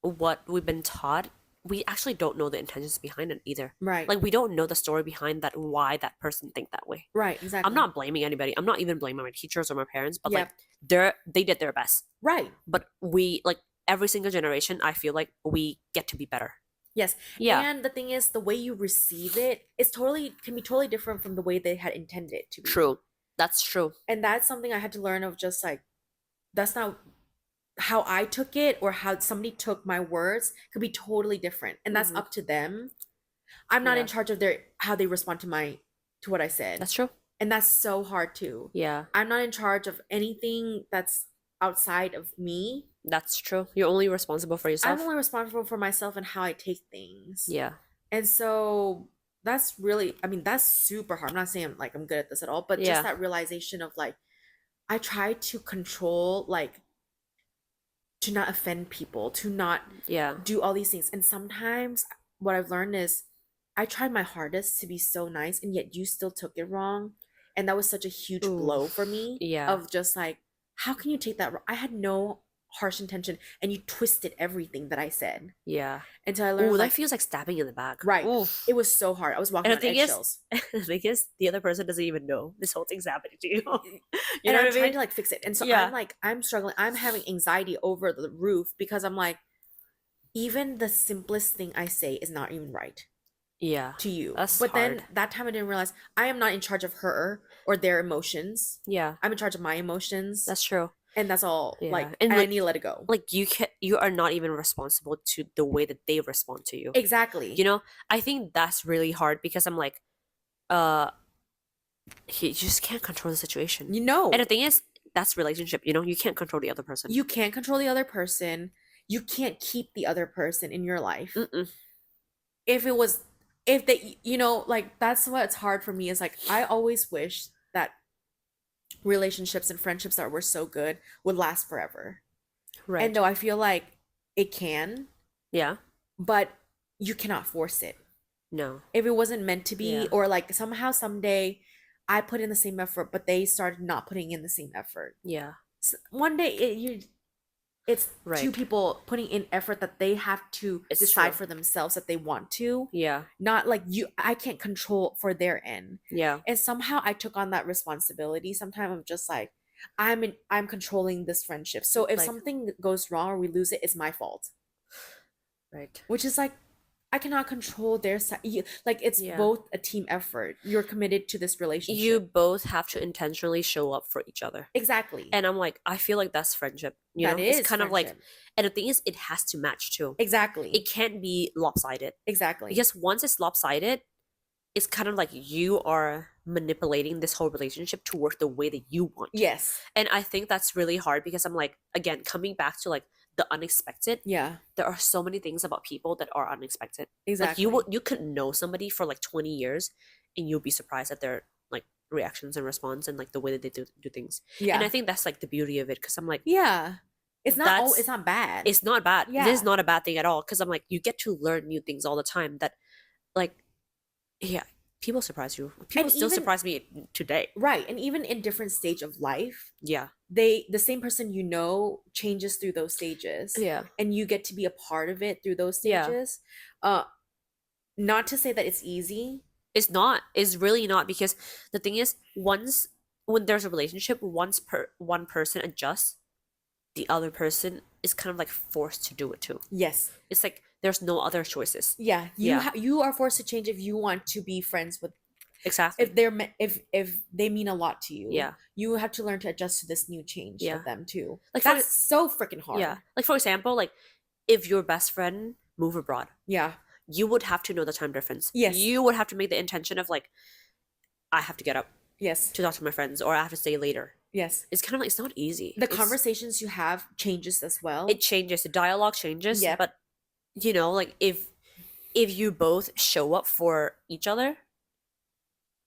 what we've been taught. We actually don't know the intentions behind it either. Right. Like we don't know the story behind that, why that person think that way. Right, exactly. I'm not blaming anybody. I'm not even blaming my teachers or my parents, but Yep. like they did their best. Right. But we like every single generation, I feel like we get to be better. Yes. Yeah. And the thing is, the way you receive it is can be totally different from the way they had intended it to be. True. That's true. And that's something I had to learn of, just like that's not how I took it, or how somebody took my words could be totally different. And that's Mhm. up to them. I'm not Yeah. in charge of how they respond to what I said. That's true. And that's so hard too. Yeah. I'm not in charge of anything that's outside of me. That's true. You're only responsible for yourself. I'm only responsible for myself and how I take things. Yeah. And so that's really, I mean, that's super hard. I'm not saying like I'm good at this at all, but Yeah. just that realization of like, I try to control, like, to not offend people, to not Yeah. do all these things. And sometimes what I've learned is I tried my hardest to be so nice, and yet you still took it wrong. And that was such a huge blow for me. Yeah. Of just like, how can you take that wrong? I had no harsh intention, and you twisted everything that I said. Yeah. Until I learned, Ooh, like, that feels like stabbing in the back. right. Oof. It was so hard. I was walking And on the thing eggshells. is, the thing is, the other person doesn't even know this whole thing's happening to you. You And know I'm what I trying mean? to like fix it. And so Yeah. I'm like, I'm struggling. I'm having anxiety over the roof, because I'm like, even the simplest thing I say is not even right Yeah. to you. That's But then hard. that time I didn't realize I am not in charge of her or their emotions. Yeah. I'm in charge of my emotions. That's true. And that's all. Yeah. Like, And and I need to let it go. you are not even responsible to the way that they respond to you. You Exactly. know, I think that's really hard because I'm like, uh, you just can't control the situation. You know, And the thing is, that's relationship. You know, you can't control the other person. you can't control the other person. You can't keep the other person in your life. Mm-mm. If it was, if they, like that's what's hard for me is like, I always wish that relationships and friendships that were so good would last forever. And Right. though I feel like it can, Yeah. but you cannot force it. No. If it wasn't meant to be, Yeah. or like somehow someday I put in the same effort, but they started not putting in the same effort. Yeah. One day it's two Right. people putting in effort that they have to It's decide true. for themselves that they want to, Yeah. not like I can't control for their end. Yeah. And somehow I took on that responsibility. Sometimes I'm just like, I'm controlling this friendship, so if Like, something goes wrong or we lose it, it's my fault. right. Which is like, I cannot control their side. Like, it's Yeah. both a team effort. You're committed to this You relationship. both have to intentionally show up for each other. Exactly. And I'm like, I feel like that's friendship. You That know, it's is kind of like, friendship. and the thing is, it has to match too. Exactly. It can't be lopsided Exactly. because once it's lopsided, it's kind of like you are manipulating this whole relationship to work the way that you want. Yes. And I think that's really hard because I'm like, again, coming back to like the unexpected. Yeah. There are so many things about people that are unexpected. Exactly. Like you could know somebody for like 20 years and you'll be surprised at their like reactions and response and like the way that they do things. Yeah. And I think that's like the beauty of it because I'm like, yeah. It's not that's it's not bad. it's not bad. Yeah. This is not a bad thing at all because I'm like, you get to learn new things all the time that like, yeah, people surprise you. People And still even- surprise me today. right. And even in different stage of life, Yeah. the same person changes through those stages. Yeah. And you get to be a part of it through those Yeah. stages. Not to say that it's easy. It's not. It's really not because the thing is, when there's a relationship, one person adjusts, the other person is kind of like forced to do it too. Yes. It's like there's no other choices. Yeah. Yeah. You are forced to change if you want to be friends with, Exactly. if they mean a lot to you. Yeah. You have to learn to adjust to this new change Yeah. of them too. Like That's so freaking hard. Yeah. Like for example, like if your best friend move abroad, Yeah. you would have to know the time difference. Yes. You would have to make the intention of like, I have to get up Yes. to talk to my friends or I have to stay later. Yes. It's kind of like it's not easy. The It's- conversations you have changes as well. it changes, the dialogue changes. Yep. But you know, like if you both show up for each other,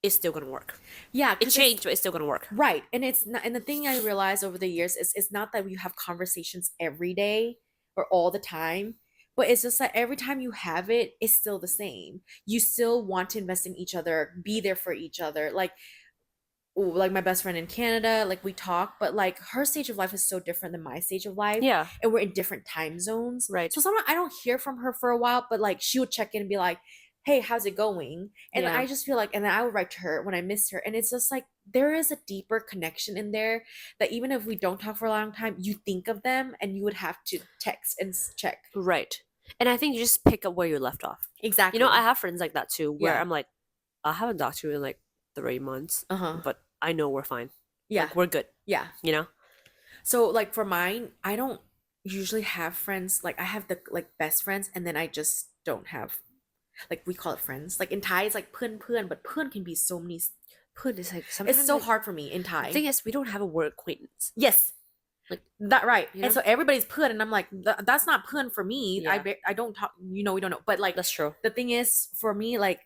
it's still gonna work. Yeah. It 'cause changed, but it's still gonna work. right. And it's not, and the thing I realized over the years is it's not that you have conversations every day or all the time, but it's just like every time you have it, it's still the same. You still want to invest in each other, be there for each other. Like my best friend in Canada, like we talk, but like her stage of life is so different than my stage of life. Yeah. And we're in different time zones. Right. So sometimes I don't hear from her for a while, but like she would check in and be like, hey, how's it going? And Yeah. I just feel like, and then I would write to her when I miss her. And it's just like there is a deeper connection in there that even if we don't talk for a long time, you think of them and you would have to text and check. Right. And I think you just pick up where you left off. Exactly. You know, I have friends like that too, where Yeah. I'm like, I haven't talked to you in like 3 months, Uh-huh. but I know we're fine. Yeah. Like, we're good. Yeah. You know? So like for mine, I don't usually have friends. Like I have the like best friends, and then I just don't have, like we call it friends. Like in Thai, it's like pun pun, but pun can be so many. Put is like sometimes It's so like, hard for me in Thai. The thing is, we don't have a word acquaintance. Yes. Like, that right. you And know? so everybody's pun, and I'm like, that's not pun for me. Yeah. I don't talk. We don't know. But like That's true. the thing is, for me, like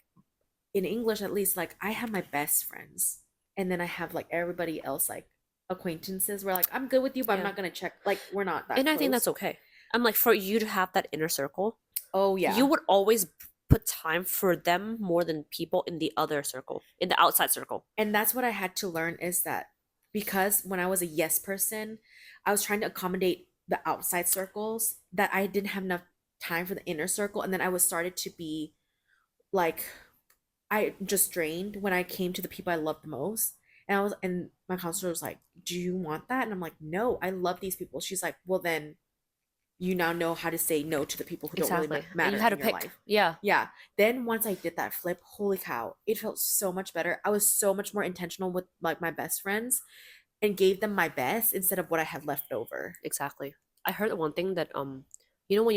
in English at least, like I have my best friends, and then I have like everybody else, like acquaintances. Where like I'm good with you, but I'm Yeah. not gonna check. Like we're not that. And I think close. that's okay. I'm like, for you to have that inner circle, Oh yeah. you would always put time for them more than people in the other circle, in the outside circle. And that's what I had to learn is that because when I was a yes person, I was trying to accommodate the outside circles that I didn't have enough time for the inner circle, and then I was started to be like I just drained when I came to the people I loved the most. And my counselor was like, "Do you want that?" And I'm like, "No, I love these people." She's like, "Well, then you now know how to say no to the people who don't really And matter you had to in your pick. life." Yeah. Yeah. Then once I did that flip, holy cow, it felt so much better. I was so much more intentional with like my best friends. and gave them my best instead of what I had left over. Exactly. I heard one thing that you know when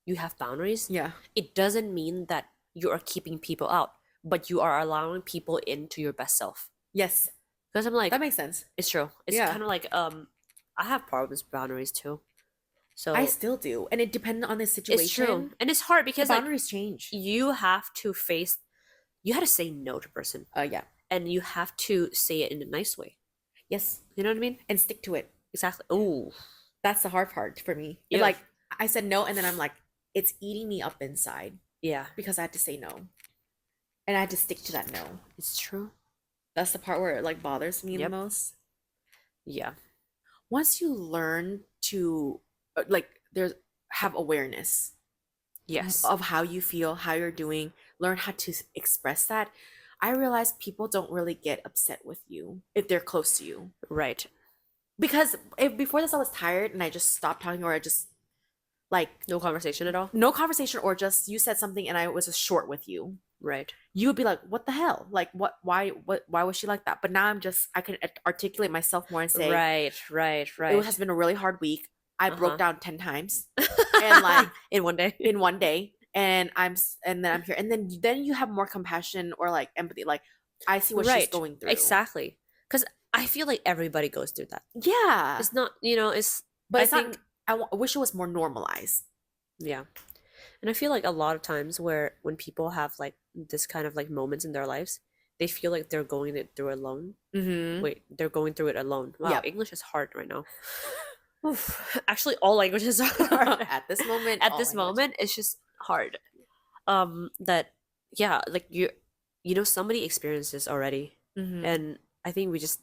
you have boundaries, Yeah. it doesn't mean that you are keeping people out, but you are allowing people into your best self. Yes. Because I'm like, That makes sense. it's true. It's Yeah. kind of like I have problems with boundaries too. I So still do. And it depends on the it's true. situation. And it's hard The because like boundaries change. you have to face you have to say no to a person Yeah. and you have to say it in a nice way. Yes. You know what I mean? And stick to it. Exactly. Oh, That's the hard part for me. It, yeah. like I said no, and then I'm like, it's eating me up inside Yeah, because I had to say no. And I had to stick to that no. it's true. That's the part where it like bothers me the Yep. most. Yeah. Once you learn to like there's have awareness Yes. of how you feel, how you're doing, learn how to express that. I realize people don't really get upset with you if they're close to you. Right. Because if before this I was tired and I just stopped talking or I just like No conversation at all. no conversation or just you said something and I was just short with you. Right. You would be like, "What the hell? Like why was she like that?" But now I can articulate myself more and say, Right. Right. Right. "It has been a really hard week. I broke Uh-huh. down 10 times and like in one day. in one day and and then I'm here." And then you have more compassion or like empathy like I see what she's Right. going through. Exactly. Because I feel like everybody goes through that. Yeah. It's not, you know, it's But I it's think not I wish it was more normalized. yeah. And I feel like a lot of times where when people have like this kind of like moments in their lives, they feel like they're going it through alone. Mhm. Wait, they're going through it alone. Wow, Yep. English is hard right now. Oof. Actually, all languages are hard. At this moment, At all this language. moment, it's just hard. That yeah, like you know, somebody experienced this already, Mhm. and I think we just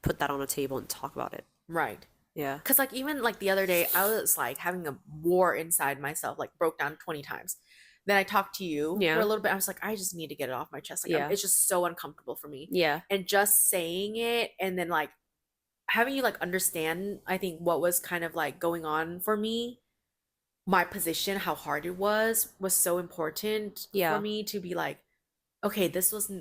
put that on a table and talk about it. Right. Yeah. Cause like even like the other day, I was like having a war inside myself, like broke down 20 times. Then I talked to you for Yeah. a little bit. I was like, I just need to get it off my chest. Like Yeah. it's just so uncomfortable for me. Yeah. And just saying it and then like having you like understand, I think what was kind of like going on for me, my position, how hard it was so important for Yeah. me to be like, okay, this was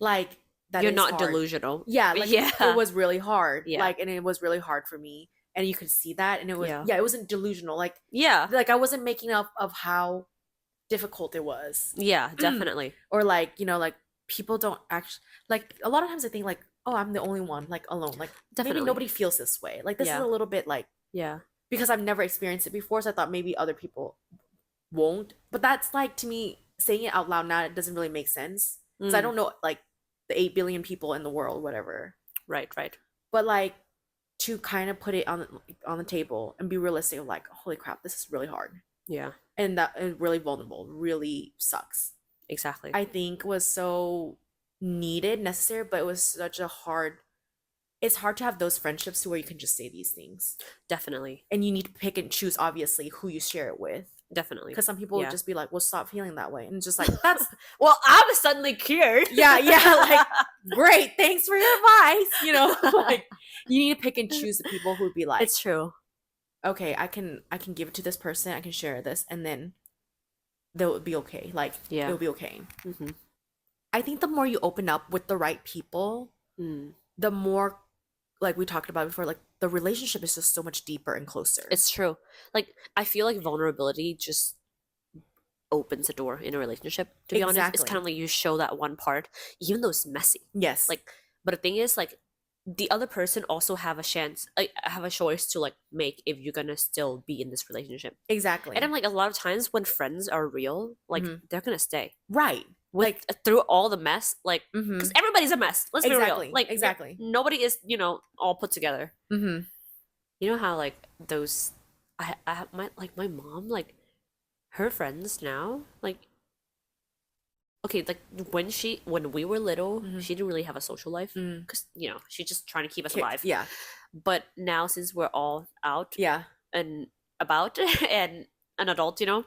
like that You're is not hard. delusional. Yeah, like Yeah. it was really hard. Yeah. Like, and it was really hard for me. And you could see that. And it was, Yeah. yeah, it wasn't delusional. Yeah. Like I wasn't making up of how difficult it was. Yeah, definitely. Or like, you know, like people don't actually, like a lot of times I think like, oh, I'm the only one, like alone. Like Definitely. maybe nobody feels this way. Like this is Yeah. a little bit like, Yeah. because I've never experienced it before. So I thought maybe other people won't. But that's like, to me, saying it out loud now, it doesn't really make sense. Because I Mm. don't know, like the 8 billion people in the world, whatever. Right, right. But like to kind of put it on the table and be realistic of like, holy crap, this is really hard. Yeah, And that is really vulnerable, really sucks. exactly. I think was so needed, necessary, but it was such a hard it's hard to have those friendships to where you can just say these things. Definitely. And you need to pick and choose obviously who you share it with. Definitely. Because some people Yeah. would just be like, well, stop feeling that way. And just like, that's Well, I'm suddenly cured. yeah, like great, thanks for your advice. You know, like you need to pick and choose the people who'd be like, It's true. okay, I can give it to this person, I can share this, and then they'll be okay. Like Yeah. it'll be okay. Mm-hmm. I think the more you open up with the right people, Mm. the more, like we talked about before, like the relationship is just so much deeper and closer. It's true. Like I feel like vulnerability just opens the door in a relationship. To be honest, it's Exactly. kind of like you show that one part, even though it's messy. Yes. Like, but the thing is, like, the other person also have a chance, like, have a choice to like make if you're gonna still be in this relationship. exactly. And I'm like, a lot of times when friends are real, like Mhm. they're gonna stay. right. With through all the mess, like Mhm. because everybody's a mess. Let's be Exactly, real. Like exactly. nobody is, you know, all put together. Mhm. You know how like those, I have my mom, like her friends now, like okay, like when we were little, Mhm. she didn't really have a social life Mm. because you know she's just trying to keep us Okay, alive. yeah. But now since we're all out Yeah. and about and an adult, you know,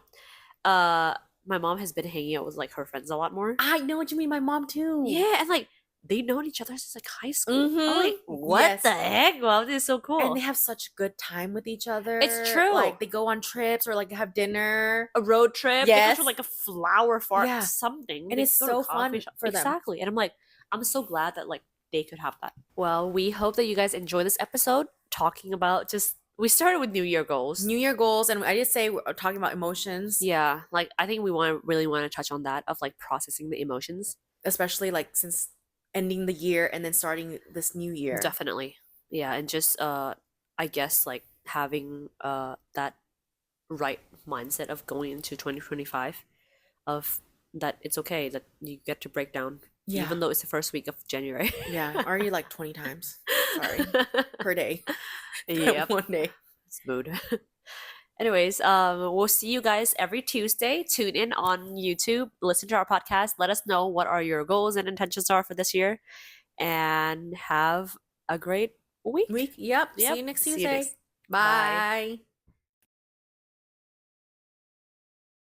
my mom has been hanging out with like her friends a lot more. I know what you mean. My mom too. Yeah, and like they've known each other since like high school. I'm Mhm. like, what Yes. the heck? Wow, this is so cool. And they have such good time with each other. It's true. Like they go on trips or like have dinner. A road trip. They go Yes. to like a flower farm, Yeah. something. And They it's go to a so coffee fun shop. for them. Exactly. And I'm like, I'm so glad that like they could have that. Well, we hope that you guys enjoy this episode talking about just we started with New Year goals. New Year goals, and I did say we're talking about emotions. Yeah, like I think we really want to touch on that of like processing the emotions. Especially like since ending the year and then starting this new year. Definitely. Yeah, and just I guess like having that right mindset of going into 2025 of that it's okay that you get to break down Yeah. even though it's the first week of January. Yeah, already like 20 times. Sorry. Per day. Yep. One day. It's mood. Anyways, we'll see you guys every Tuesday. Tune in on YouTube, listen to our podcast, let us know what are your goals and intentions are for this year, and have a great week. Yep. See you next Tuesday. Bye. Bye.